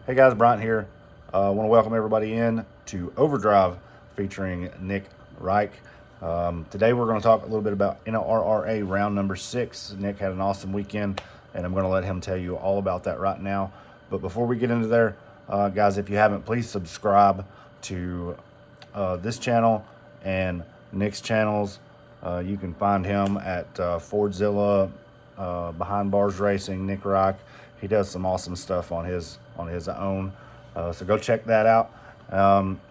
Hey guys, Brian here. I want to welcome everybody in to Overdrive featuring Nick Reich. Today we're going to talk a little bit about NRRA Round number 6. Nick had an awesome weekend, and I'm going to let him tell you all about that right now. But before we get into there, guys, if you haven't, please subscribe to this channel and Nick's channels. You can find him at Fordzilla, Behind Bars Racing, Nick Reich. He does some awesome stuff on his own. So go check that out.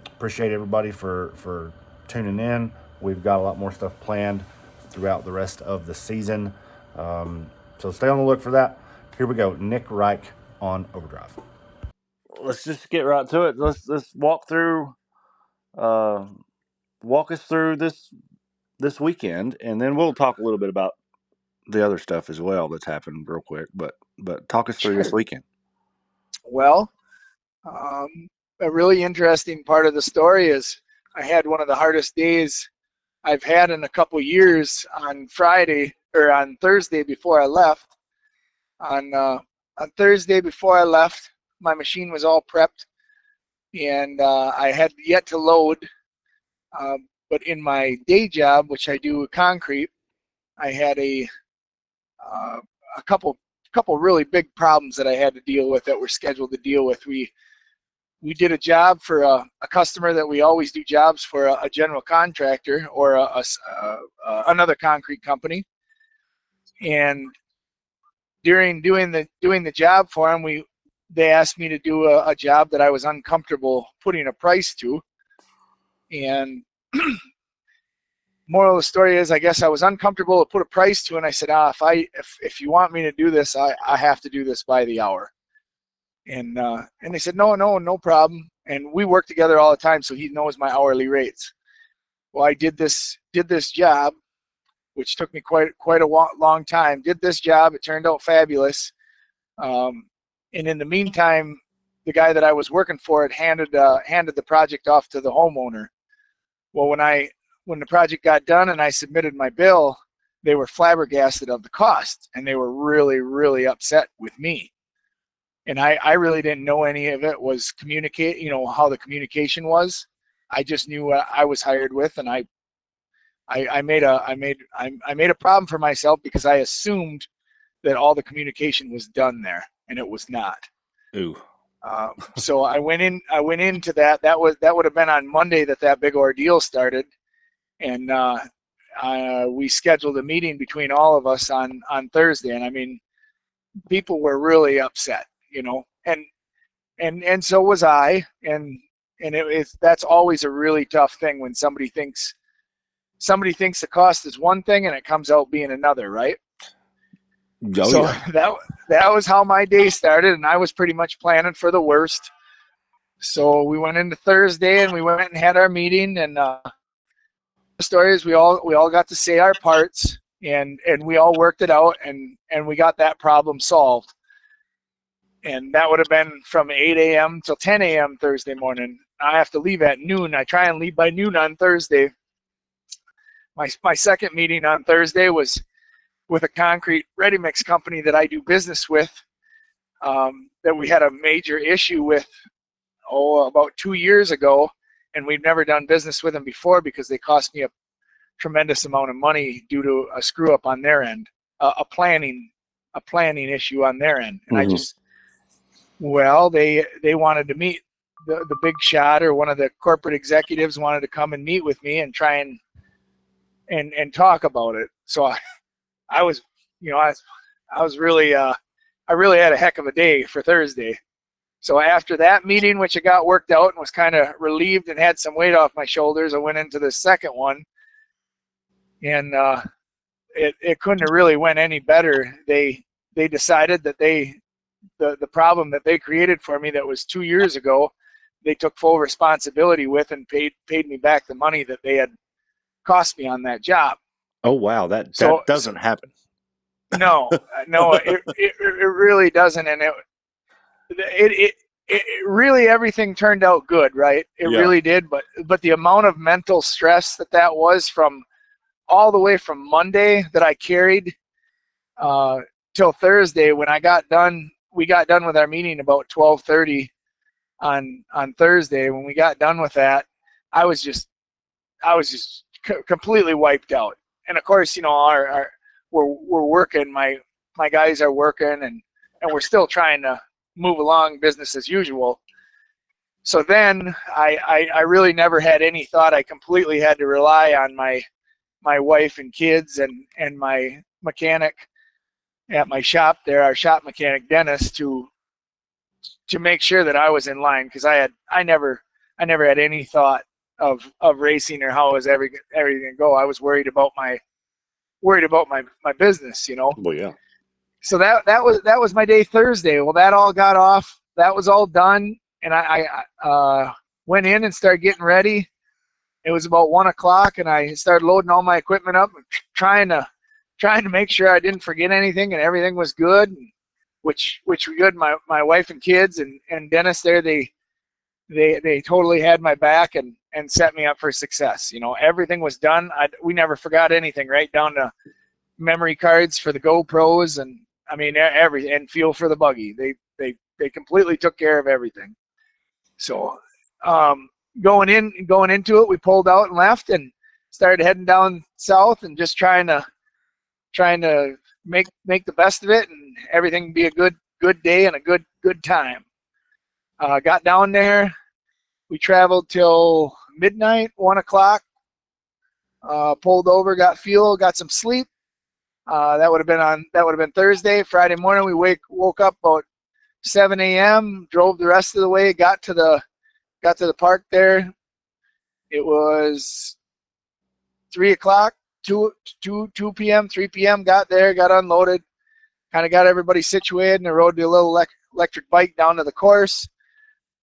Appreciate everybody for tuning in. We've got a lot more stuff planned throughout the rest of the season. So stay on the look for that. Here we go. Nick Reich on Overdrive. Let's just get right to it. Let's uh, walk us through this weekend, and then we'll talk a little bit about the other stuff as well that's happened real quick. But talk us through this Sure. weekend. Well, a really interesting part of the story is I had one of the hardest days I've had in a couple years on Friday or on Thursday before I left. On Thursday before I left, my machine was all prepped, and I had yet to load. But in my day job, which I do concrete, I had a couple really big problems that I had to deal with that were scheduled to deal with. We did a job for a customer that we always do jobs for, a general contractor or another concrete company. And during doing the job for them, they asked me to do a job that I was uncomfortable putting a price to. And moral of the story is, I guess I was uncomfortable to put a price to, and I said, if you want me to do this, I have to do this by the hour. And they said, no problem. And we work together all the time, so he knows my hourly rates. Well, I did this job, which took me quite a long time. Did this job, it turned out fabulous. And in the meantime, the guy that I was working for had handed the project off to the homeowner. Well, when the project got done and I submitted my bill, they were flabbergasted of the cost, and they were really, really upset with me. And I really didn't know any of it was how the communication was. I just knew what I was hired with, and I made a problem for myself because I assumed that all the communication was done there, and it was not. Ooh. So I went into that. That would have been on Monday that big ordeal started, and we scheduled a meeting between all of us on Thursday. And I mean, people were really upset, and so was I. And that's always a really tough thing when somebody thinks the cost is one thing and it comes out being another, right? Oh, So yeah. that was how my day started, and I was pretty much planning for the worst. So we went into Thursday and we went and had our meeting, and the story is we all got to say our parts, and we all worked it out, and we got that problem solved. And that would have been from 8 a.m. till 10 a.m. Thursday morning. I have to leave at noon. I try and leave by noon on Thursday. My second meeting on Thursday was with a concrete ready mix company that I do business with, that we had a major issue with about 2 years ago, and we've never done business with them before because they cost me a tremendous amount of money due to a screw up on their end, a planning issue on their end. And they wanted to meet the big shot, or one of the corporate executives wanted to come and meet with me and try and talk about it. So I was really I really had a heck of a day for Thursday. So after that meeting, which I got worked out and was kind of relieved and had some weight off my shoulders, I went into the second one, and it couldn't have really went any better. They decided that the problem that they created for me that was 2 years ago, they took full responsibility with and paid me back the money that they had cost me on that job. Oh, wow. That doesn't happen. No, it really doesn't, and it really, everything turned out good, right? It really did, but the amount of mental stress that was from all the way from Monday that I carried till Thursday. When we got done with our meeting about 12:30, on Thursday. When we got done with that, I was just completely wiped out. And of course, we're working. My guys are working, and we're still trying to move along business as usual. So then I really never had any thought. I completely had to rely on my wife and kids and my mechanic at my shop there, our shop mechanic Dennis, to make sure that I was in line, because I never had any thought of racing or how was everything go. I was worried about my business, Well, yeah. So that was my day Thursday. Well, that all got off. That was all done, and I went in and started getting ready. It was about 1 o'clock, and I started loading all my equipment up, and trying to make sure I didn't forget anything and everything was good, which were good. My wife and kids and Dennis there, they totally had my back and set me up for success. Everything was done. We never forgot anything, right down to memory cards for the GoPros, and I mean everything, and fuel for the buggy. They completely took care of everything. So going into it, we pulled out and left and started heading down south and just trying to make the best of it and everything be a good day and a good time. Got down there. We traveled till midnight, 1 o'clock. Pulled over, got fuel, got some sleep. That would have been Thursday. Friday morning, we woke up about 7 a.m. Drove the rest of the way. Got to the park there. It was 3 o'clock, 2 p.m., 3 p.m. Got there, got unloaded, kind of got everybody situated, and I rode the little electric bike down to the course.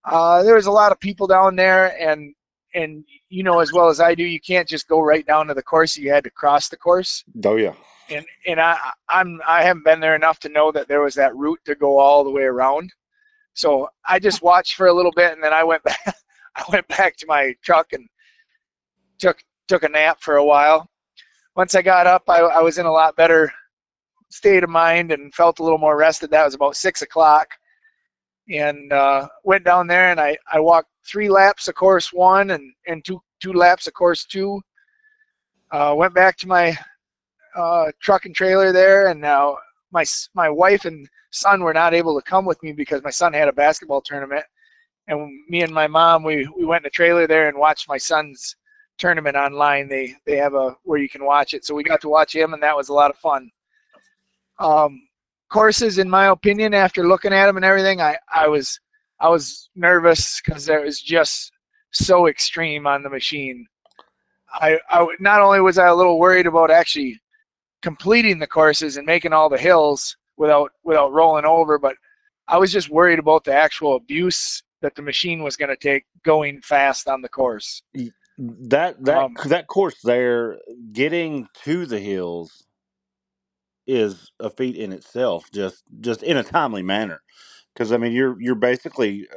There was a lot of people down there, and as well as I do, you can't just go right down to the course. You had to cross the course. Oh, yeah. And I haven't been there enough to know that there was that route to go all the way around. So I just watched for a little bit, and then I went back. I went back to my truck and took a nap for a while. Once I got up, I was in a lot better state of mind and felt a little more rested. That was about 6 o'clock, and went down there, and I walked 3 laps of course 1 and two laps of course 2. Went back to my truck and trailer there, and now my wife and son were not able to come with me because my son had a basketball tournament, and me and my mom, we went in the trailer there and watched my son's tournament online. They have where you can watch it, so we got to watch him, and that was a lot of fun. Courses, in my opinion, after looking at them and everything, I was nervous because it was just so extreme on the machine. I not only was I a little worried about actually completing the courses and making all the hills without rolling over, but I was just worried about the actual abuse that the machine was going to take going fast on the course. That course there, getting to the hills is a feat in itself, just in a timely manner. Because I mean, you're basically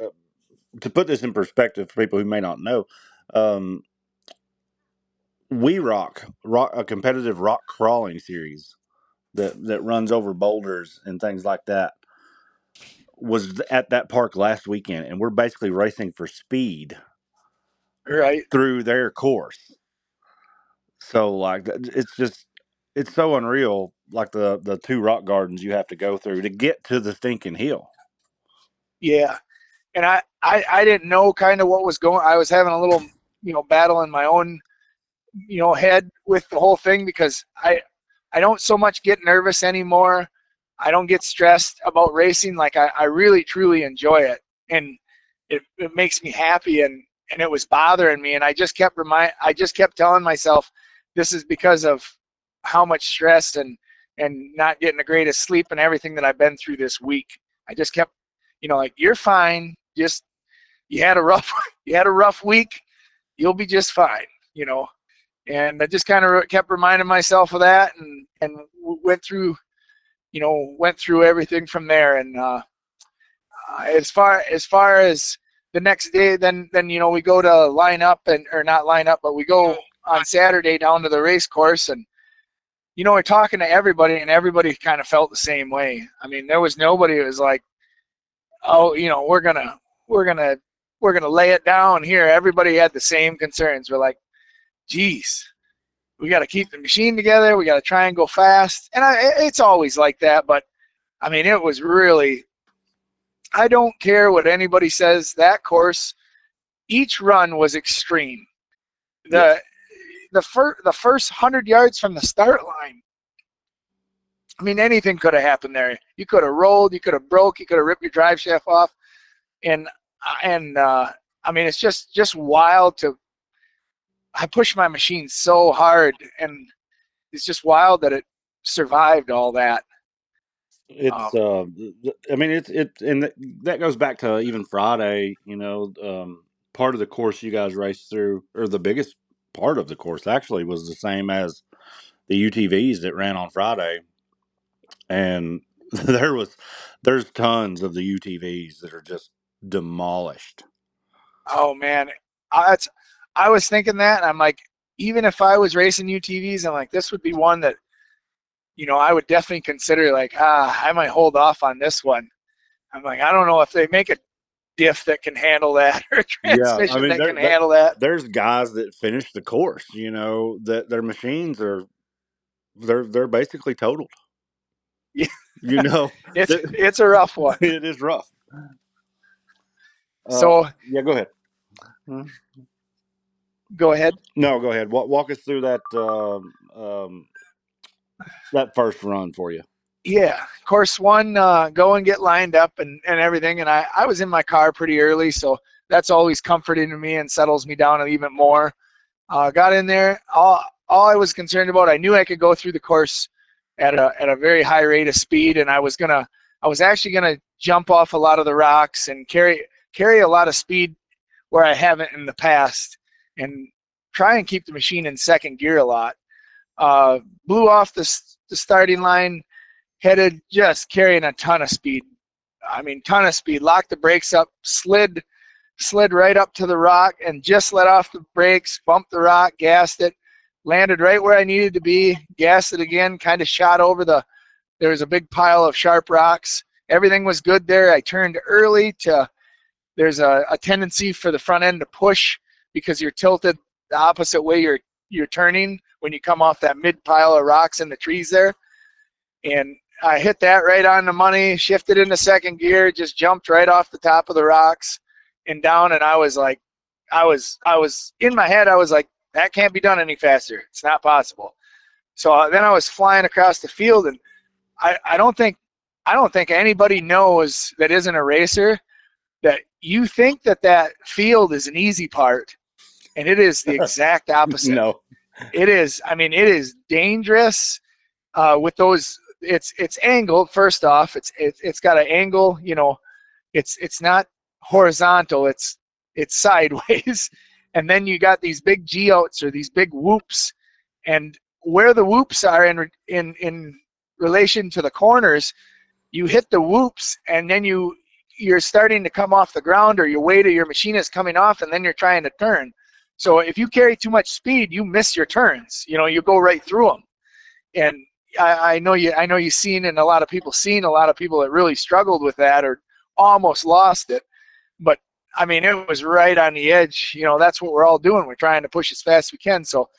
to put this in perspective for people who may not know, We Rock, a competitive rock crawling series that runs over boulders and things like that, was at that park last weekend, and we're basically racing for speed Right. through their course. So like it's so unreal, like the 2 rock gardens you have to go through to get to the stinking hill. Yeah. And I didn't know kind of what was going. I was having a little, battle in my own, head with the whole thing, because I don't so much get nervous anymore. I don't get stressed about racing. Like I really truly enjoy it, and it makes me happy, and it was bothering me, and I just kept telling myself this is because of how much stress and not getting the greatest sleep and everything that I've been through this week. I just kept, like, you're fine. Just you had a rough week. You'll be just fine, And I just kind of kept reminding myself of that, and went through everything from there. And as far as the next day, then we go to line up, or not line up, but we go on Saturday down to the race course, and we're talking to everybody, and everybody kind of felt the same way. I mean, there was nobody who was like, oh, we're gonna we're gonna lay it down here. Everybody had the same concerns. We're like, geez, we got to keep the machine together. We got to try and go fast. And it's always like that. But I mean, it was really, I don't care what anybody says. That course, each run was extreme. The first 100 yards from the start line, I mean, anything could have happened there. You could have rolled, you could have broke, you could have ripped your drive shaft off. And I mean, it's just wild to, I pushed my machine so hard, and it's just wild that it survived all that. It's I mean, and that goes back to even Friday, you know, part of the course you guys raced through, or the biggest part of the course actually, was the same as the UTVs that ran on Friday. And there's tons of the UTVs that are just demolished. Oh man, I was thinking that, and I'm like, even if I was racing UTVs, I'm like, this would be one that, you know, I would definitely consider, like, I might hold off on this one. I'm like, I don't know if they make a diff that can handle that, or a transmission that can handle that. There's guys that finish the course, you know, that their machines are, they're basically totaled. Yeah. You know, it's a rough one. It is rough. So yeah, go ahead. Go ahead. No, go ahead. Walk us through that that first run for you. Yeah, course one, go and get lined up and everything. And I was in my car pretty early, so that's always comforting to me and settles me down even more. Got in there. All I was concerned about, I knew I could go through the course at a very high rate of speed, and I was actually gonna jump off a lot of the rocks and carry a lot of speed where I haven't in the past, and try and keep the machine in second gear a lot. Blew off the starting line, headed just carrying a ton of speed. I mean, ton of speed. Locked the brakes up, slid right up to the rock, and just let off the brakes, bumped the rock, gassed it, landed right where I needed to be, gassed it again, kind of shot over there was a big pile of sharp rocks. Everything was good there. I turned early there's a tendency for the front end to push because you're tilted the opposite way you're turning when you come off that mid pile of rocks in the trees there. And I hit that right on the money, shifted into second gear, just jumped right off the top of the rocks and down. And I was like, I was in my head, I was like, that can't be done any faster. It's not possible. So then I was flying across the field, and I don't think anybody knows that isn't a racer that you think that field is an easy part, and it is the exact opposite. No, it is. I mean, it is dangerous with those. It's angled. First off, it's got an angle. You know, it's not horizontal. It's sideways, and then you got these big G-outs or these big whoops, and where the whoops are in relation to the corners, you hit the whoops, and then you're starting to come off the ground, or your weight of your machine is coming off, and then you're trying to turn. So if you carry too much speed, you miss your turns. You know, you go right through them. And I know you've seen, and a lot of people that really struggled with that or almost lost it. But I mean, it was right on the edge. You know, that's what we're all doing. We're trying to push as fast as we can. So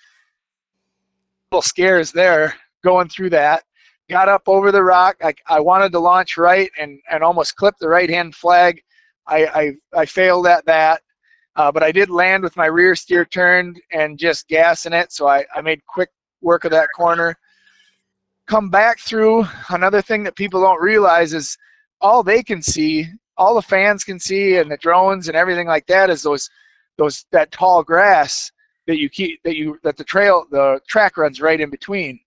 little scares there going through that. Got up over the rock. I wanted to launch right and almost clip the right-hand flag. I failed at that. But I did land with my rear steer turned and just gassing it. So I made quick work of that corner. Come back through. Another thing that people don't realize is all they can see, all the fans can see, and the drones and everything like that is that tall grass that the track runs right in between.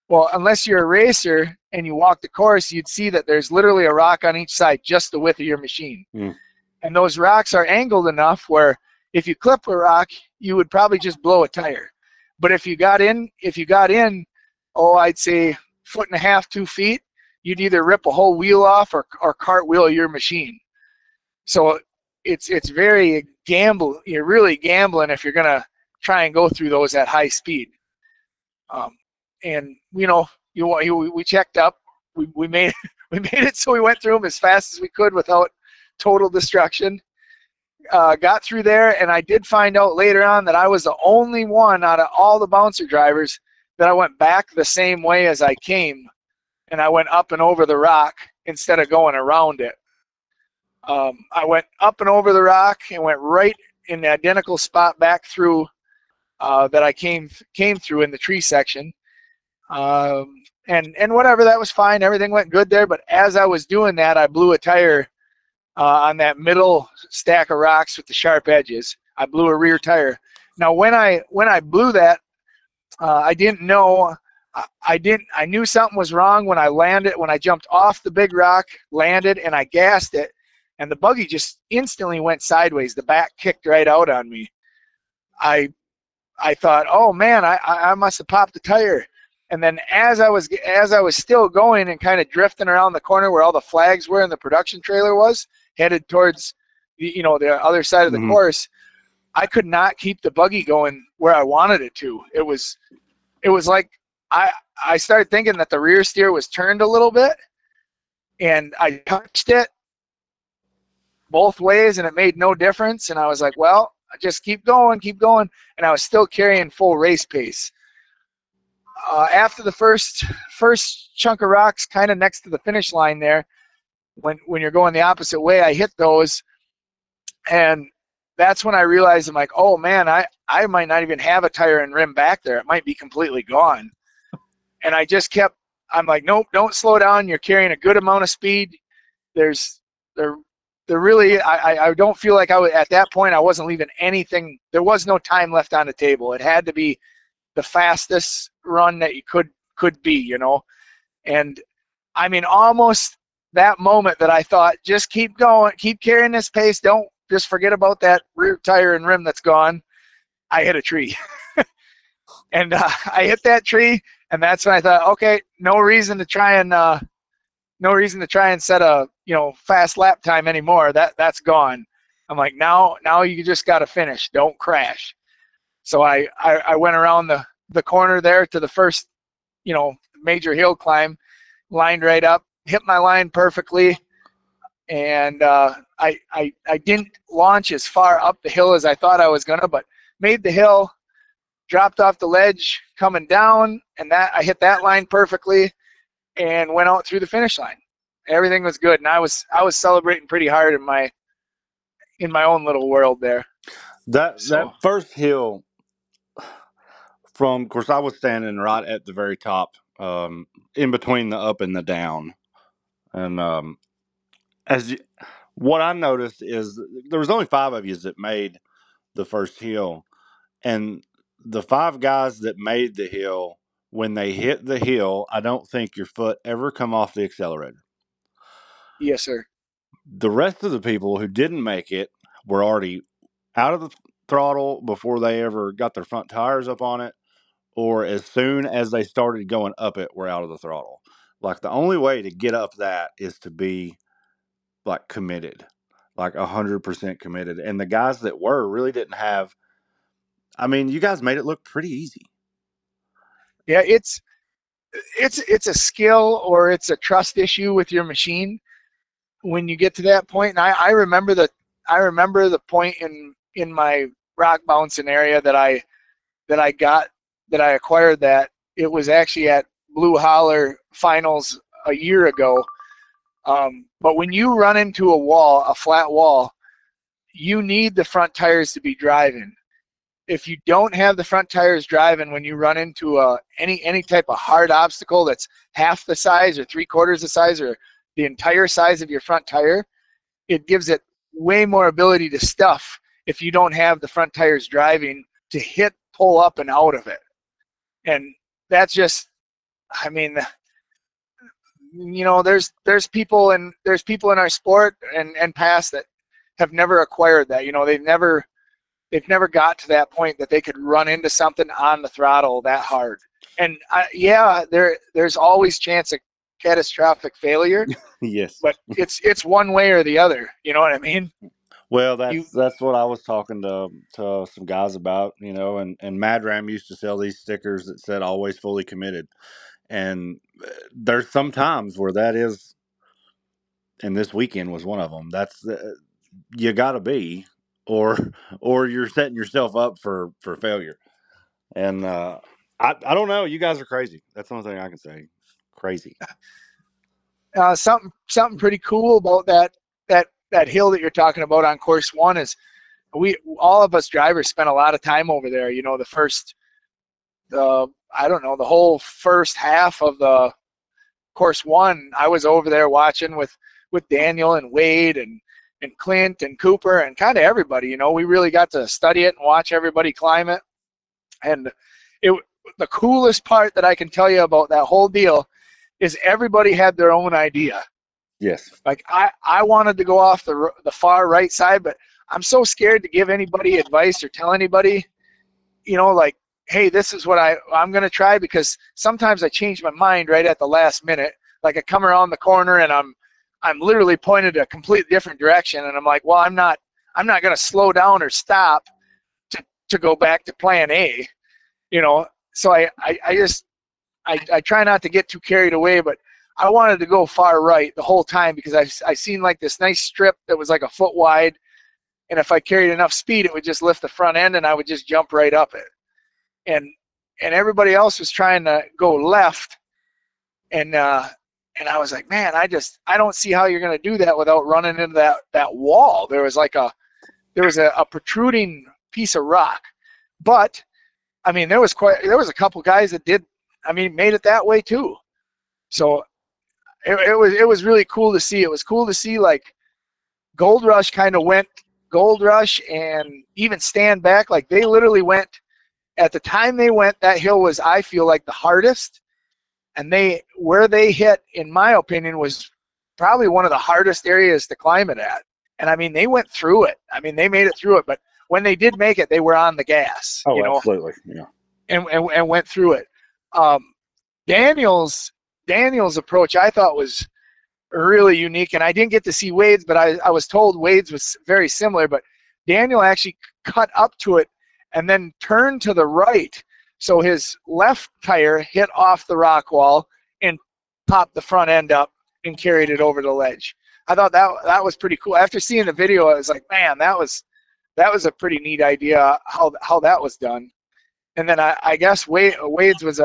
Well, unless you're a racer and you walk the course, you'd see that there's literally a rock on each side, just the width of your machine. Mm. And those rocks are angled enough where if you clip a rock, you would probably just blow a tire. But if you got in, I'd say 1.5 to 2 feet, you'd either rip a whole wheel off or cartwheel your machine. So it's very gamble. You're really gambling if you're gonna try and go through those at high speed. And you know, we checked up. We made it so we went through them as fast as we could without total destruction. got through there, and I did find out later on that I was the only one out of all the bouncer drivers that I went back the same way as I came, and I went up and over the rock instead of going around it. I went up and over the rock and went right in the identical spot back through that I came through in the tree section. And whatever, that was fine. Everything went good there. But as I was doing that, I blew a tire on that middle stack of rocks with the sharp edges. I blew a rear tire. Now, when I blew that, I didn't know. I knew something was wrong when I landed. When I jumped off the big rock, landed, and I gassed it, and the buggy just instantly went sideways. The back kicked right out on me. I thought, oh man, I must have popped the tire. And then as I was still going and kind of drifting around the corner where all the flags were and the production trailer was, headed towards the other side of the course, I could not keep the buggy going where I wanted it to. It was like I started thinking that the rear steer was turned a little bit, and I touched it both ways and it made no difference. And I was like, well, just keep going. And I was still carrying full race pace. After the first chunk of rocks kind of next to the finish line there, when you're going the opposite way, I hit those, and that's when I realized, I'm like, oh man, I might not even have a tire and rim back there. It might be completely gone. And I just kept, I'm like, nope, don't slow down. You're carrying a good amount of speed. There really, I don't feel like at that point I wasn't leaving anything. There was no time left on the table. It had to be the fastest run that you could be, And I mean, almost that moment that I thought, just keep going, keep carrying this pace. Don't just forget about that rear tire and rim that's gone. I hit a tree. And I hit that tree, and that's when I thought, okay, no reason to try and set a fast lap time anymore. That's gone. I'm like, now you just got to finish. Don't crash. So I went around the corner there to the first major hill climb, lined right up, hit my line perfectly, and I didn't launch as far up the hill as I thought I was gonna, but made the hill, dropped off the ledge coming down, and that I hit that line perfectly and went out through the finish line. Everything was good, and I was celebrating pretty hard in my own little world there. That first hill, of course, I was standing right at the very top, in between the up and the down, and what I noticed is there was only 5 of you that made the first hill, and the 5 guys that made the hill, when they hit the hill, I don't think your foot ever come off the accelerator. Yes, sir. The rest of the people who didn't make it were already out of the throttle before they ever got their front tires up on it, or as soon as they started going up it, were out of the throttle. Like, the only way to get up that is to be like committed, like 100% committed. And the guys that were really didn't have. I mean, you guys made it look pretty easy. Yeah, it's a skill, or it's a trust issue with your machine when you get to that point. And I remember the point in my rock bouncing area that I acquired that. It was actually at Blue Holler Finals a year ago. But when you run into a flat wall, you need the front tires to be driving. If you don't have the front tires driving when you run into any type of hard obstacle that's half the size or 3/4 the size or the entire size of your front tire, it gives it way more ability to stuff if you don't have the front tires driving to hit, pull up, and out of it. And that's just, I mean, there's people in our sport and past that have never acquired that. They've never got to that point that they could run into something on the throttle that hard. And there's always chance of catastrophic failure. Yes, but it's one way or the other. You know what I mean? Well, that's what I was talking to some guys about, and Mad Ram used to sell these stickers that said "always fully committed," and there's some times where that is, and this weekend was one of them. That's you got to be or you're setting yourself up for failure. And I don't know. You guys are crazy. That's the only thing I can say. Crazy. Something pretty cool about that hill that you're talking about on course one is all of us drivers spent a lot of time over there. You know, I don't know, the whole first half of the course one, I was over there watching with Daniel and Wade and Clint and Cooper and kind of everybody. You know, we really got to study it and watch everybody climb it. And the coolest part that I can tell you about that whole deal is everybody had their own idea. Yes. Like I wanted to go off the far right side, but I'm so scared to give anybody advice or tell anybody, you know, like, hey, this is what I'm going to try, because sometimes I change my mind right at the last minute. Like I come around the corner and I'm literally pointed a completely different direction, and I'm like, well, I'm not going to slow down or stop to go back to plan A, you know. So I try not to get too carried away, but I wanted to go far right the whole time because I seen like this nice strip that was like a foot wide, and if I carried enough speed, it would just lift the front end and I would just jump right up it. And everybody else was trying to go left, and I was like, man, I don't see how you're going to do that without running into that wall. There was a protruding piece of rock, but I mean, there was a couple guys that made it that way too. So it was really cool to see. It was cool to see, like, Gold Rush kind of went Gold Rush, and even Stand Back, like they literally went. At the time they went, that hill was, I feel like, the hardest, and where they hit, in my opinion, was probably one of the hardest areas to climb it at. And I mean, they went through it. I mean, they made it through it, but when they did make it, they were on the gas. Oh, you know, absolutely, yeah. And went through it. Daniel's approach, I thought, was really unique, and I didn't get to see Wade's, but I was told Wade's was very similar. But Daniel actually cut up to it and then turned to the right, so his left tire hit off the rock wall and popped the front end up and carried it over the ledge. I thought that was pretty cool. After seeing the video, I was like, man, that was a pretty neat idea how that was done. And then I guess Wade's was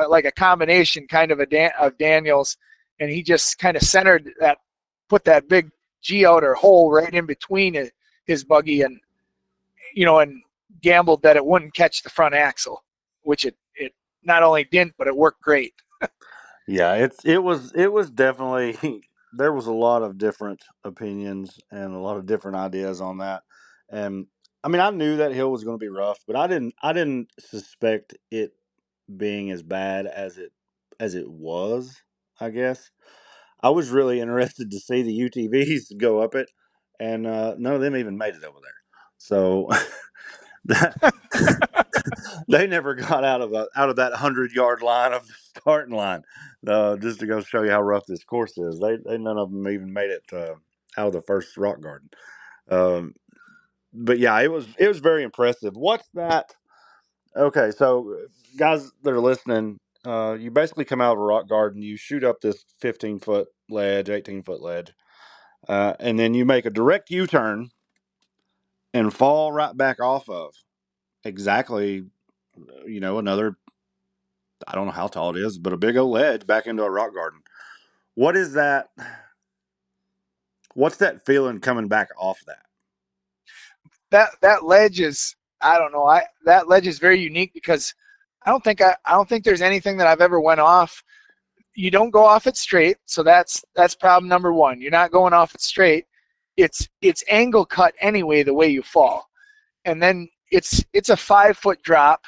like a combination kind of of Daniel's, and he just kind of put that big G-outer hole right in between his buggy, and gambled that it wouldn't catch the front axle, which it not only didn't, but it worked great. Yeah, it was definitely there was a lot of different opinions and a lot of different ideas on that. And I mean, I knew that hill was going to be rough, but I didn't suspect it being as bad as it was, I guess. I was really interested to see the UTVs go up it, and none of them even made it over there. So that they never got out of that 100-yard line of the starting line, just to go show you how rough this course is. They none of them even made it out of the first rock garden. But yeah, it was very impressive. What's that? Okay, so guys that are listening, you basically come out of a rock garden, you shoot up this 15-foot ledge, 18-foot ledge, and then you make a direct U-turn and fall right back off of exactly, another, I don't know how tall it is, but a big old ledge back into a rock garden. What is that? What's that feeling coming back off that? That ledge is, I don't know, that ledge is very unique because I don't think there's anything that I've ever went off. You don't go off it straight, so that's problem number one. You're not going off it straight. It's angle cut anyway the way you fall, and then it's a 5-foot drop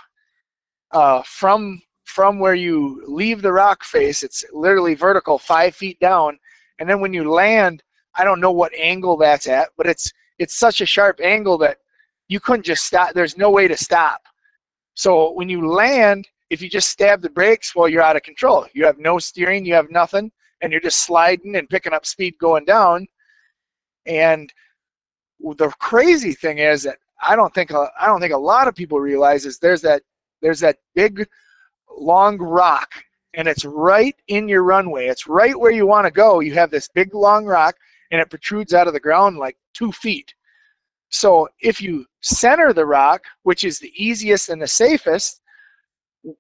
from where you leave the rock face. It's literally vertical 5 feet down, and then when you land, I don't know what angle that's at, but it's such a sharp angle that you couldn't just stop. There's no way to stop. So when you land, if you just stab the brakes, well, you're out of control. You have no steering, you have nothing, and you're just sliding and picking up speed going down. And the crazy thing is that I don't think a lot of people realize is there's that big long rock, and it's right in your runway. It's right where you want to go. You have this big long rock, and it protrudes out of the ground like 2 feet. So if you center the rock, which is the easiest and the safest,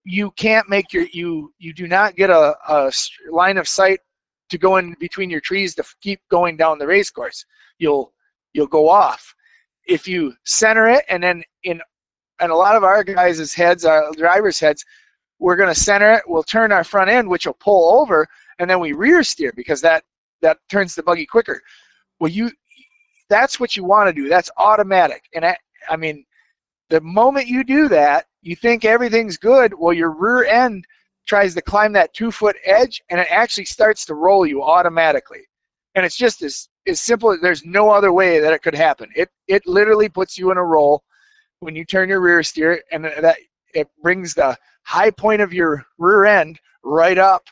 you can't make you do not get a line of sight to go in between your trees to keep going down the race course. You'll go off. If you center it, and then and a lot of our guys' heads, our drivers' heads, we're going to center it. We'll turn our front end, which will pull over, and then we rear steer because that turns the buggy quicker. Well, that's what you want to do. That's automatic. And I mean, the moment you do that, you think everything's good. Well, your rear end tries to climb that 2-foot edge, and it actually starts to roll you automatically. And it's just as simple as there's no other way that it could happen. It literally puts you in a roll when you turn your rear steer, and that it brings the high point of your rear end right up,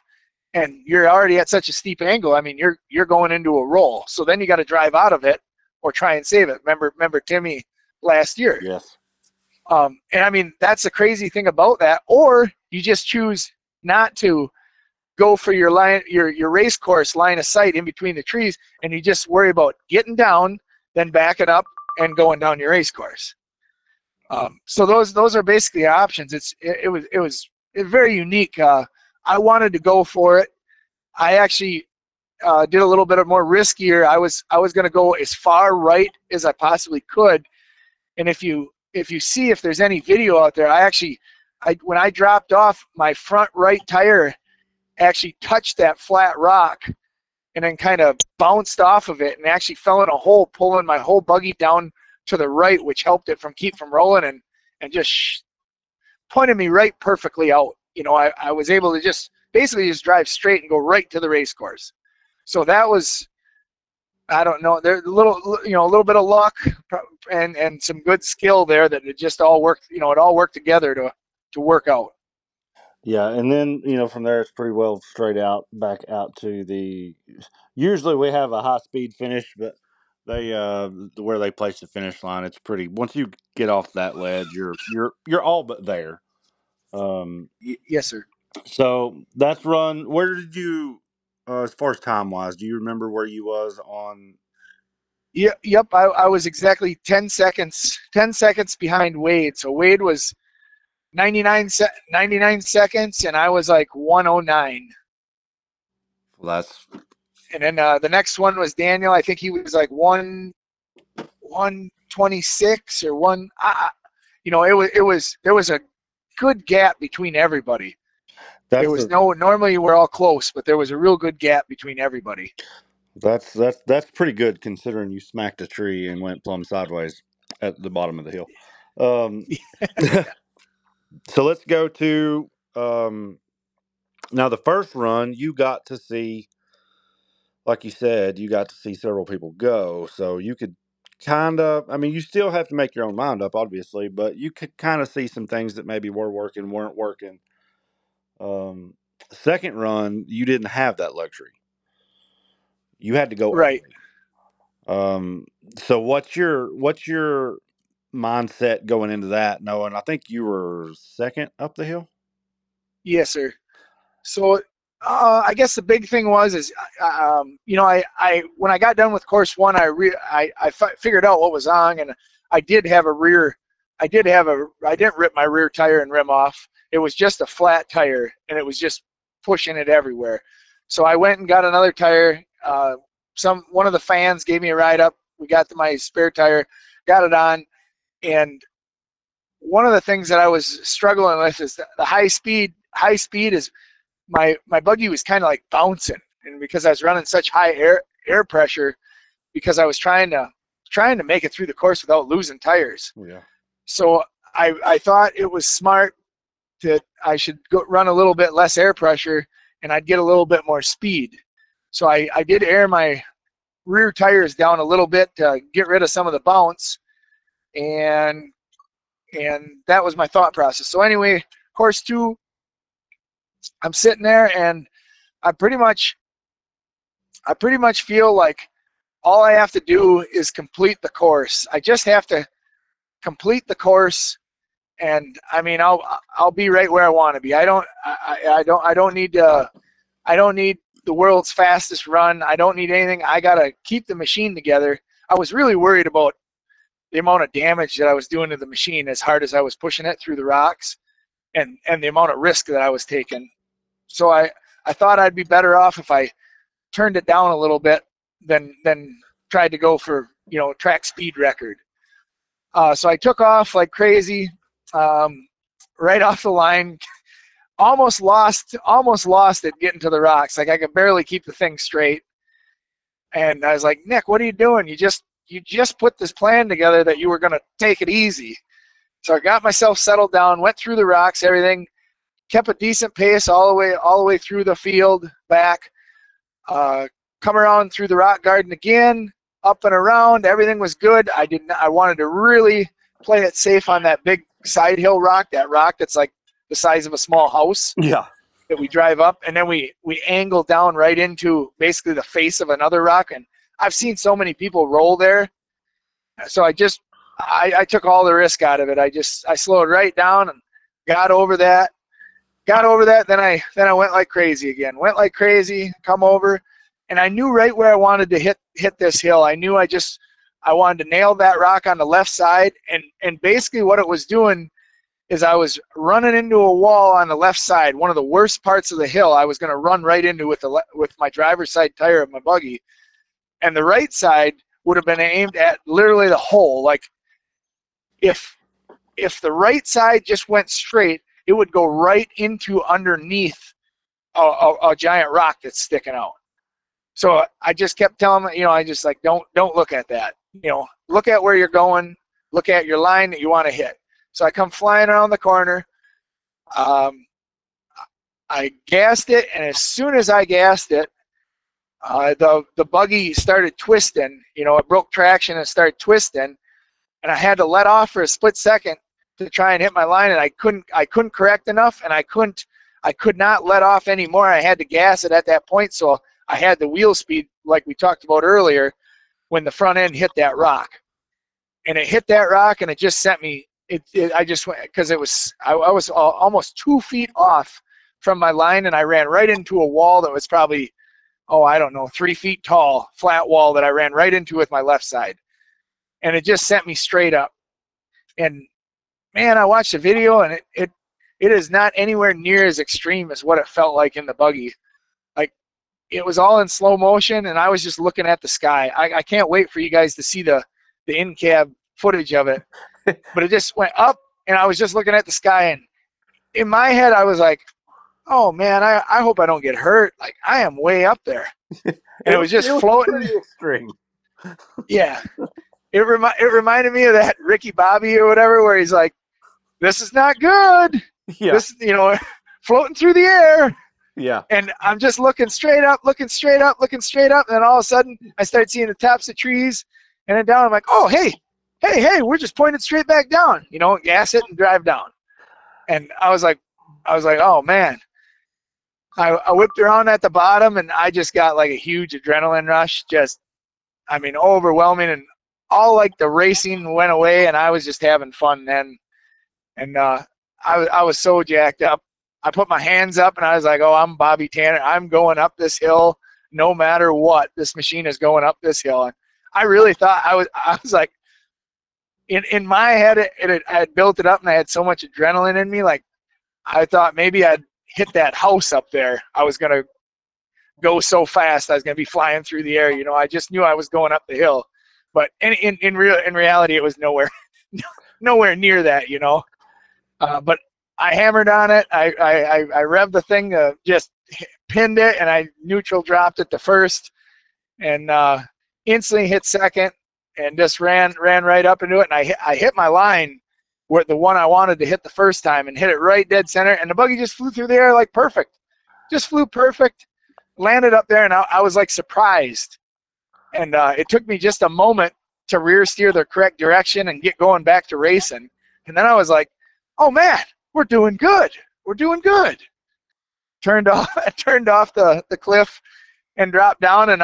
and you're already at such a steep angle. I mean, you're going into a roll. So then you got to drive out of it or try and save it. Remember Timmy last year? Yes. And I mean, that's the crazy thing about that. Or you just choose not to go for your race course line of sight in between the trees, and you just worry about getting down, then backing up and going down your race course. So those are basically options. It was very unique. I wanted to go for it. I actually did a little bit of more riskier. I was going to go as far right as I possibly could. And if you see if there's any video out there, when I dropped off, my front right tire actually touched that flat rock and then kind of bounced off of it and actually fell in a hole, pulling my whole buggy down to the right, which helped it keep from rolling and just pointed me right perfectly out. You know, I was able to just basically just drive straight and go right to the race course. So that was, I don't know, there's a little bit of luck and some good skill there that it just all worked. You know, it all worked together to work out. Yeah, and then from there it's pretty well straight out back out to the. Usually we have a high speed finish, but they where they place the finish line, it's pretty. Once you get off that ledge, you're all but there. Yes, sir. So that's run. Where did you, as far as time wise, do you remember where you was on? Yep. I was exactly 10 seconds behind Wade. So Wade was 99 seconds, and I was like 109. Well, that's. And then the next one was Daniel. I think he was like 126 or one. There was a good gap between everybody. Normally we're all close, but there was a real good gap between everybody. That's pretty good considering you smacked a tree and went plumb sideways at the bottom of the hill. So let's go to now the first run. You got to see, like you said, several people go, so you could kind of. I mean, you still have to make your own mind up, obviously, but you could kind of see some things that maybe were working, weren't working. Second run, you didn't have that luxury. You had to go right. early. So what's your mindset going into that? Knowing I think you were second up the hill. Yes, sir. So I guess the big thing was I when I got done with course one, I figured out what was on, and I didn't rip my rear tire and rim off. It was just a flat tire, and it was just pushing it everywhere. So I went and got another tire. One of the fans gave me a ride up. We got to my spare tire, got it on, and one of the things that I was struggling with is the high speed. High speed is my buggy was kind of like bouncing, and because I was running such high air pressure, because I was trying to make it through the course without losing tires. Yeah. So I thought it was smart that I should run a little bit less air pressure, and I'd get a little bit more speed. So I did air my rear tires down a little bit to get rid of some of the bounce, and that was my thought process. So anyway, course two, I'm sitting there, and I pretty much feel like all I have to do is complete the course. I just have to complete the course, and I mean I'll be right where I want to be. I don't need the world's fastest run. I don't need anything. I gotta keep the machine together. I was really worried about the amount of damage that I was doing to the machine as hard as I was pushing it through the rocks, and the amount of risk that I was taking. So I thought I'd be better off if I turned it down a little bit than tried to go for, you know, track speed record. So I took off like crazy, right off the line. Almost lost it getting to the rocks. Like I could barely keep the thing straight. And I was like, Nick, what are you doing? You just put this plan together that you were going to take it easy. So I got myself settled down, went through the rocks, everything, kept a decent pace all the way through the field, back, come around through the rock garden again, up and around. Everything was good. I wanted to really play it safe on that big side hill rock, that rock that's like the size of a small house. Yeah. That we drive up, and then we angle down right into basically the face of another rock. And I've seen so many people roll there, so I took all the risk out of it. I slowed right down and got over that. Then I went like crazy again. Went like crazy, come over, and I knew right where I wanted to hit this hill. I knew I wanted to nail that rock on the left side, and basically what it was doing is I was running into a wall on the left side, one of the worst parts of the hill. I was going to run right into with my driver's side tire of my buggy, and the right side would have been aimed at literally the hole. Like if the right side just went straight, it would go right into underneath a giant rock that's sticking out. So I just kept telling them, I just like, don't look at that. Look at where you're going. Look at your line that you want to hit. So I come flying around the corner. I gassed it, and as soon as I gassed it, the buggy started twisting. It broke traction and started twisting, and I had to let off for a split second to try and hit my line, and I couldn't correct enough, and I could not let off anymore. I had to gas it at that point, so I had the wheel speed like we talked about earlier when the front end hit that rock, and it hit that rock, and it just sent me. I just went because I was almost 2 feet off from my line, and I ran right into a wall that was probably 3 feet tall, flat wall that I ran right into with my left side, and it just sent me straight up. And man, I watched the video, and it is not anywhere near as extreme as what it felt like in the buggy. Like it was all in slow motion, and I was just looking at the sky. I can't wait for you guys to see the in-cab footage of it. But it just went up, and I was just looking at the sky, and in my head I was like, oh man, I hope I don't get hurt. Like I am way up there. And it was just floating. Pretty extreme. Yeah. It reminded me of that Ricky Bobby or whatever, where he's like, this is not good. Yeah. This, floating through the air. Yeah. And I'm just looking straight up, and then all of a sudden I start seeing the tops of trees, and then down I'm like, oh hey, we're just pointed straight back down, gas it and drive down. And I was like, oh man. I whipped around at the bottom, and I just got like a huge adrenaline rush, overwhelming, and all like the racing went away, and I was just having fun then. And I was so jacked up. I put my hands up, and I was like, oh, I'm Bobby Tanner. I'm going up this hill no matter what. This machine is going up this hill. And I really thought I was like, in my head, I had built it up, and I had so much adrenaline in me. Like I thought maybe I'd hit that house up there. I was going to go so fast. I was going to be flying through the air. I just knew I was going up the hill. But in reality, it was nowhere near that, But I hammered on it. I revved the thing, just pinned it, and I neutral dropped it to first, and instantly hit second, and just ran right up into it. And I hit my line, where the one I wanted to hit the first time, and hit it right dead center. And the buggy just flew through the air like perfect. Just flew perfect, landed up there, and I was like surprised. And it took me just a moment to rear steer the correct direction and get going back to racing. And then I was like, oh man, we're doing good. Turned off the cliff and dropped down, and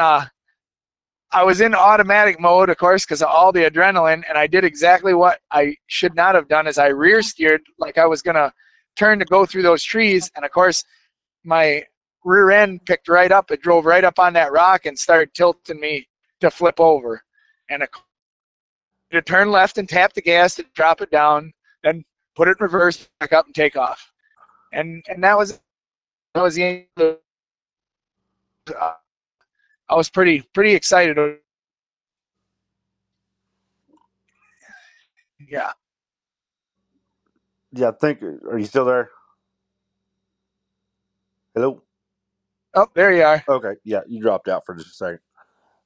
I was in automatic mode, of course, because of all the adrenaline, and I did exactly what I should not have done, is I rear steered like I was going to turn to go through those trees, and of course my rear end picked right up. It drove right up on that rock and started tilting me to flip over. And to turn left and tap the gas to drop it down, then put it in reverse, back up and take off. And that was the end of the, I was pretty excited. Yeah. Yeah, I think. Are you still there? Hello. Oh, there you are. Okay. Yeah, you dropped out for just a second.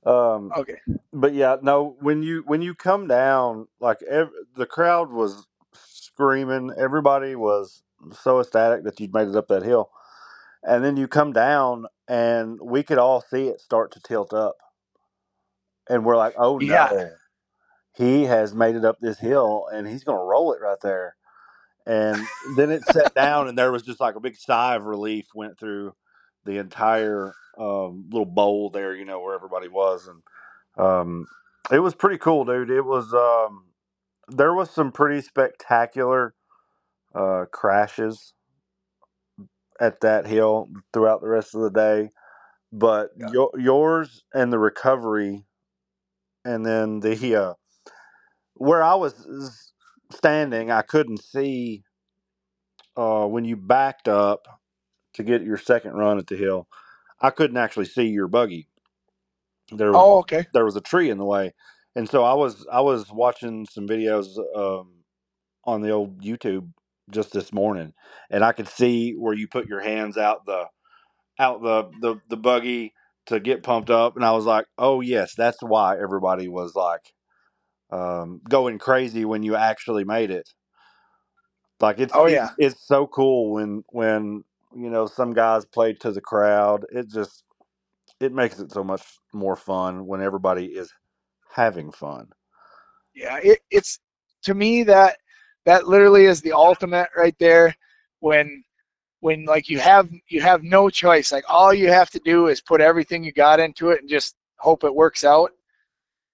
Okay. But yeah, no. When you come down, like the crowd was screaming. Everybody was so ecstatic that you'd made it up that hill, and then you come down, and we could all see it start to tilt up, and we're like, "Oh Yeah. no, he has made it up this hill, and he's going to roll it right there." And then it set down, and there was just like a big sigh of relief went through the entire little bowl there, where everybody was, and it was pretty cool, dude. It was there was some pretty spectacular crashes at that hill throughout the rest of the day, but Yeah. yours and the recovery, and then the where I was standing, I couldn't see when you backed up to get your second run at the hill. I couldn't actually see your buggy. There was Oh, okay. there was a tree in the way, and so I was watching some videos on the old YouTube just this morning, and I could see where you put your hands out the buggy to get pumped up, and I was like, oh yes, that's why everybody was like going crazy when you actually made it. Like it's Oh, it's yeah. it's so cool when some guys play to the crowd. It makes it so much more fun when everybody is having fun. Yeah. It's to me that literally is the ultimate right there. When like you have no choice. Like all you have to do is put everything you got into it and just hope it works out.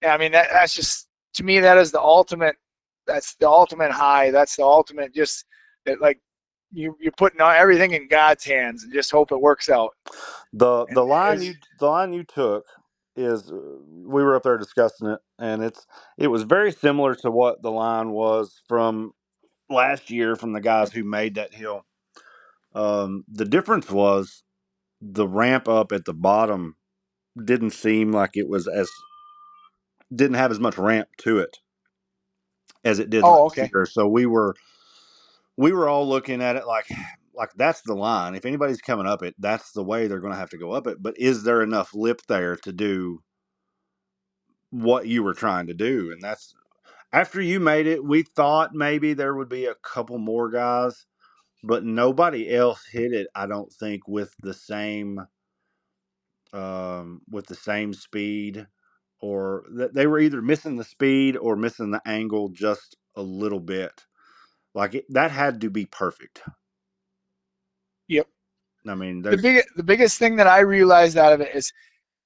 I mean that's just to me that is the ultimate. That's the ultimate high. That's the ultimate just that like you're putting everything in God's hands and just hope it works out. The And the line as you the line you took is we were up there discussing it, and it was very similar to what the line was from last year from the guys who made that hill. The difference was the ramp up at the bottom didn't seem like it was as didn't have as much ramp to it as it did oh last okay. year. So we were all looking at it like that's the line. If anybody's coming up it, that's the way they're going to have to go up it. But is there enough lip there to do what you were trying to do? And that's after you made it. We thought maybe there would be a couple more guys, but nobody else hit it. I don't think with the same speed, or they were either missing the speed or missing the angle just a little bit. Like that had to be perfect. Yep. I mean, The biggest thing that I realized out of it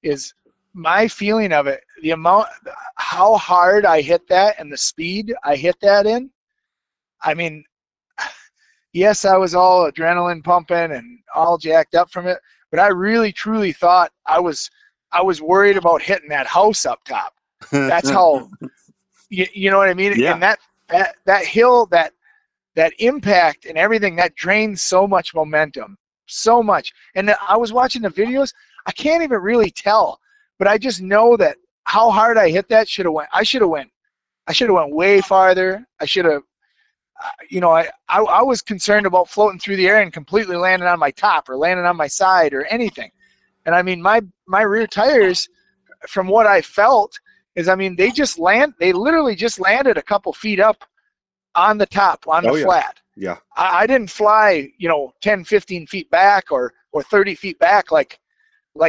is my feeling of it, the amount, how hard I hit that and the speed I hit that in. I mean, yes, I was all adrenaline pumping and all jacked up from it, but I really truly thought I was worried about hitting that house up top. That's how you know what I mean? yeah, And that hill, that impact and everything that drains so much momentum, so much. And I was watching the videos. I can't even really tell, but I just know that how hard I hit that should have went. I should have went way farther. I should have. I was concerned about floating through the air and completely landing on my top or landing on my side or anything. And I mean, my rear tires, from what I felt, is I mean they literally just landed a couple feet up on the top, on the oh yeah, flat. yeah. I didn't fly, 10, 15 feet back or 30 feet back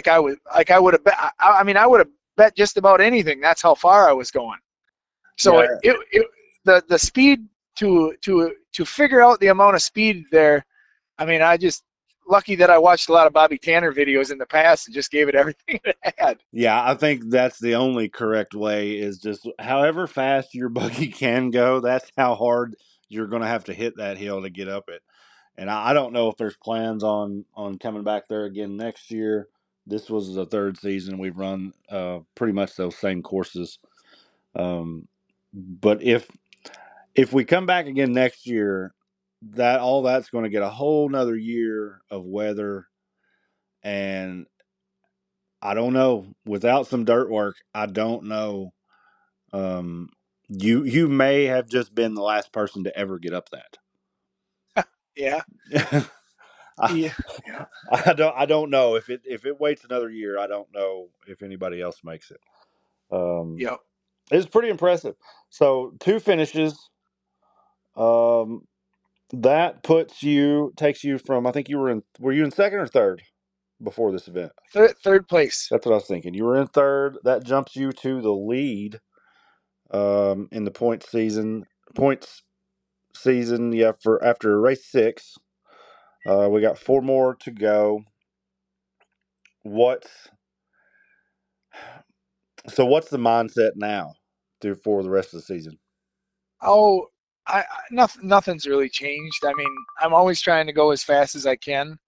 I would have bet. I mean, I would have bet just about anything. That's how far I was going. So Yeah, the speed to figure out the amount of speed there. I mean, I just lucky that I watched a lot of Bobby Tanner videos in the past and just gave it everything it had. yeah. I think that's the only correct way is just however fast your buggy can go. That's how hard you're going to have to hit that hill to get up it. And I don't know if there's plans on coming back there again next year. This was the third season we've run pretty much those same courses. Um, But if we come back again next year, that's going to get a whole nother year of weather, and I don't know. Without some dirt work, I don't know. Um, you may have just been the last person to ever get up Yeah. that. I, Yeah. Yeah. I don't know if it waits another year. I don't know if anybody else makes it. Yep. It's pretty impressive. So 2 finishes. Um, that takes you from, I think were you in second or third before this event? Third place. That's what I was thinking. You were in third. That jumps you to the lead in the points season. Yeah, for after race 6, we got 4 more to go. What's what's the mindset now for the rest of the season? Oh, nothing's really changed. I mean, I'm always trying to go as fast as I can,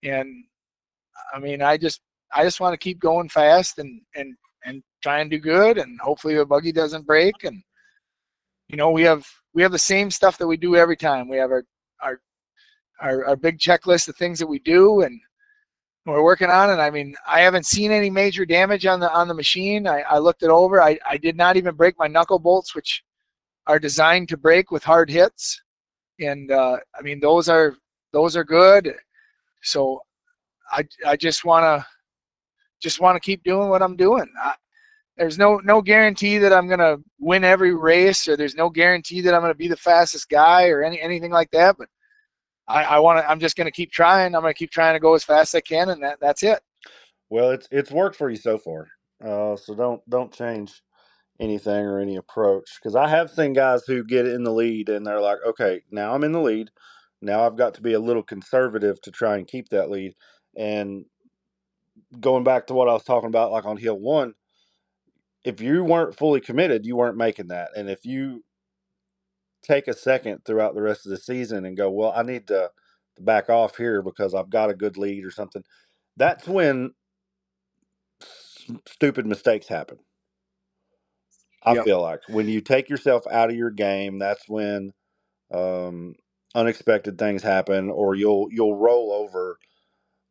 and I mean, I just want to keep going fast and try and do good, and hopefully the buggy doesn't break. And we have the same stuff that we do every time. We have our our big checklist of things that we do, and we're working on it. I mean, I haven't seen any major damage on the machine. I looked it over. I did not even break my knuckle bolts, which are designed to break with hard hits. And I mean, those are good. So I just want to keep doing what I'm doing. There's no guarantee that I'm gonna win every race, or there's no guarantee that I'm gonna be the fastest guy or anything like that. But I'm just gonna keep trying. I'm gonna keep trying to go as fast as I can, and that's it. Well, it's worked for you so far. So don't change anything or any approach, because I have seen guys who get in the lead and they're like, okay, now I'm in the lead. Now I've got to be a little conservative to try and keep that lead. And going back to what I was talking about, like on hill 1, if you weren't fully committed, you weren't making that. And if you take a second throughout the rest of the season and go, well, I need to back off here because I've got a good lead or something, that's when stupid mistakes happen. I Yep. feel like when you take yourself out of your game, that's when um, unexpected things happen, or you'll roll over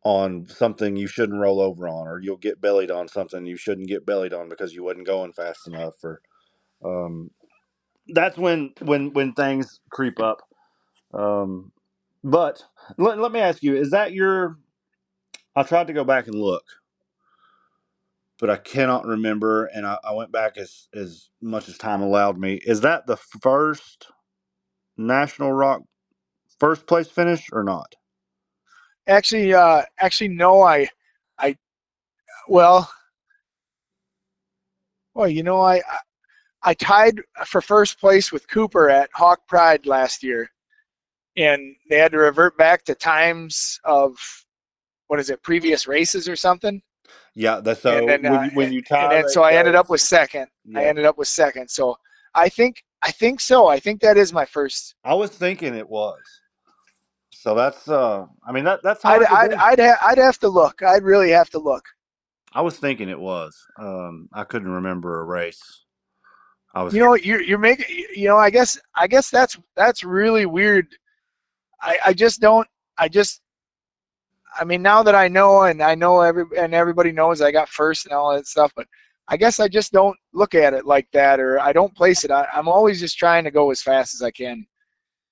on something you shouldn't roll over on, or you'll get bellied on something you shouldn't get bellied on because you wasn't going fast enough, or um, that's when things creep up. Um, but let me ask you: is that your? I tried to go back and look, but I cannot remember, and I went back as much as time allowed me. Is that the first National Rock first place finish or not? Actually, no. I well, well, I tied for first place with Cooper at Hawk Pride last year, and they had to revert back to times of what is it, previous races or something. Yeah, that's And so then when you tie so I ended up those, with second. I yeah. ended up with second. So I think so. I think that is my first. I was thinking it was. So that's I mean that's I'd hard to I'd do. I'd, ha- I'd have to look. I'd really have to look. I was thinking it was. I couldn't remember a race. I was You're making. I guess that's really weird. I just don't. I just. I mean, now that I know, and I know everybody knows I got first and all that stuff, but I guess I just don't look at it like that, or I don't place it. I'm always just trying to go as fast as I can,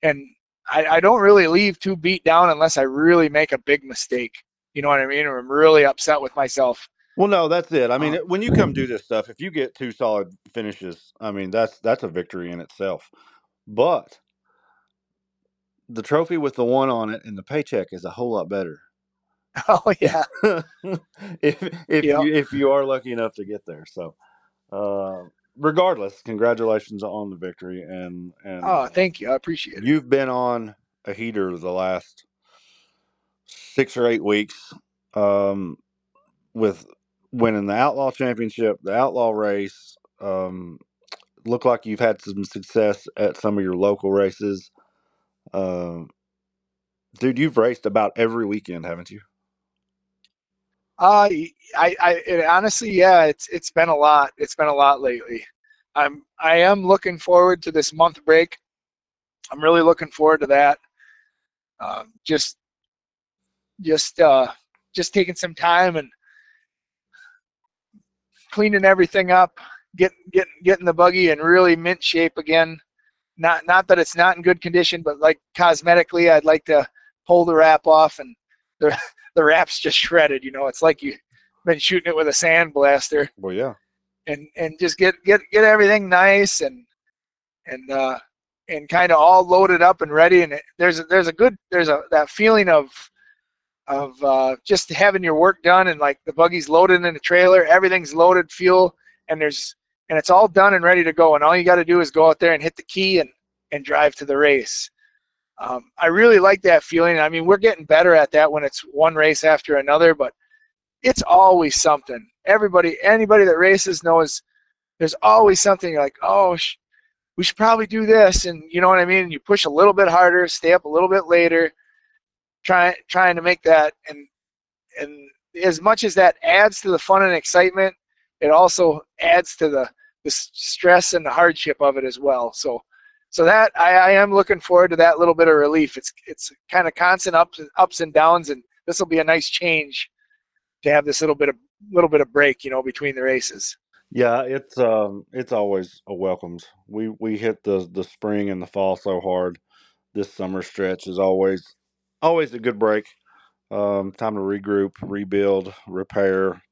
and I don't really leave too beat down unless I really make a big mistake. You know what I mean? Or I'm really upset with myself. well, no, that's it. I mean, Um, when you come do this stuff, if you get 2 solid finishes, I mean that's a victory in itself. But the trophy with the 1 on it and the paycheck is a whole lot better. oh yeah, if if yeah. you are lucky enough to get there. So regardless, congratulations on the victory, and Oh, thank you. I appreciate it. you've been on a heater the last 6 or 8 weeks, um, with winning the Outlaw Championship, the Outlaw race. Look like you've had some success at some of your local races. Um, dude, you've raced about every weekend, haven't you? Uh, honestly, yeah, it's been a lot. It's been a lot lately. I am looking forward to this month break. I'm really looking forward to that. Just taking some time and cleaning everything up, getting the buggy in really mint shape again. Not that it's not in good condition, but like cosmetically, I'd like to pull the wrap off, and the wrap's just shredded. It's like you've been shooting it with a sandblaster. Well, yeah. And just get everything nice and kind of all loaded up and ready. And there's that feeling of just having your work done, and like the buggy's loaded in the trailer, everything's loaded, fuel, and it's all done and ready to go. And all you got to do is go out there and hit the key and drive to the race. I really like that feeling. I mean, we're getting better at that when it's one race after another, but it's always something. Anybody that races knows there's always something. You're like, oh, we should probably do this, and you know what I mean? And you push a little bit harder, stay up a little bit later, trying to make that. And as much as that adds to the fun and excitement, it also adds to the stress and the hardship of it as well. So that I am looking forward to that little bit of relief. It's kind of constant ups and downs, and this will be a nice change to have this little bit of break, between the races. Yeah, it's always a welcomes. We hit the spring and the fall so hard. This summer stretch is always a good break. Time to regroup, rebuild, repair,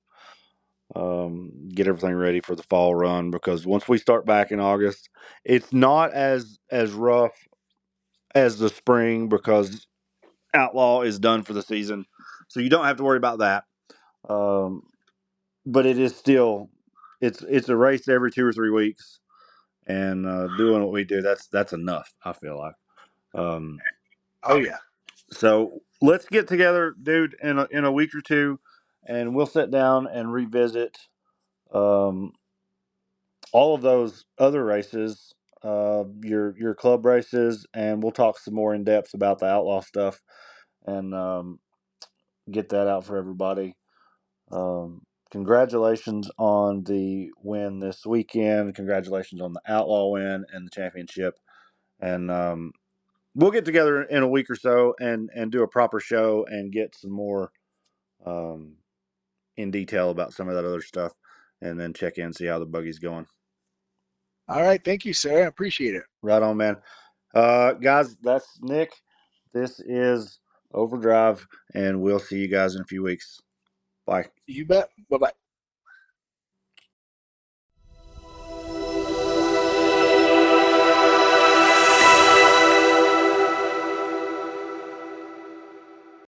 get everything ready for the fall run, because once we start back in August, it's not as rough as the spring, because Outlaw is done for the season, so you don't have to worry about that. Um, but it is still it's a race every 2 or 3 weeks, and doing what we do, that's enough, I feel like. Oh yeah. So let's get together, dude, in a week or two, and we'll sit down and revisit um, all of those other races, your club races, and we'll talk some more in depth about the outlaw stuff, and get that out for everybody. Congratulations on the win this weekend. Congratulations on the outlaw win and the championship. And we'll get together in a week or so and do a proper show and get some more in detail about some of that other stuff, and then check in, see how the buggy's going. All right. Thank you, sir. I appreciate it. Right on, man. Guys, that's Nick. This is Overdrive, and we'll see you guys in a few weeks. Bye. You bet. Bye-bye.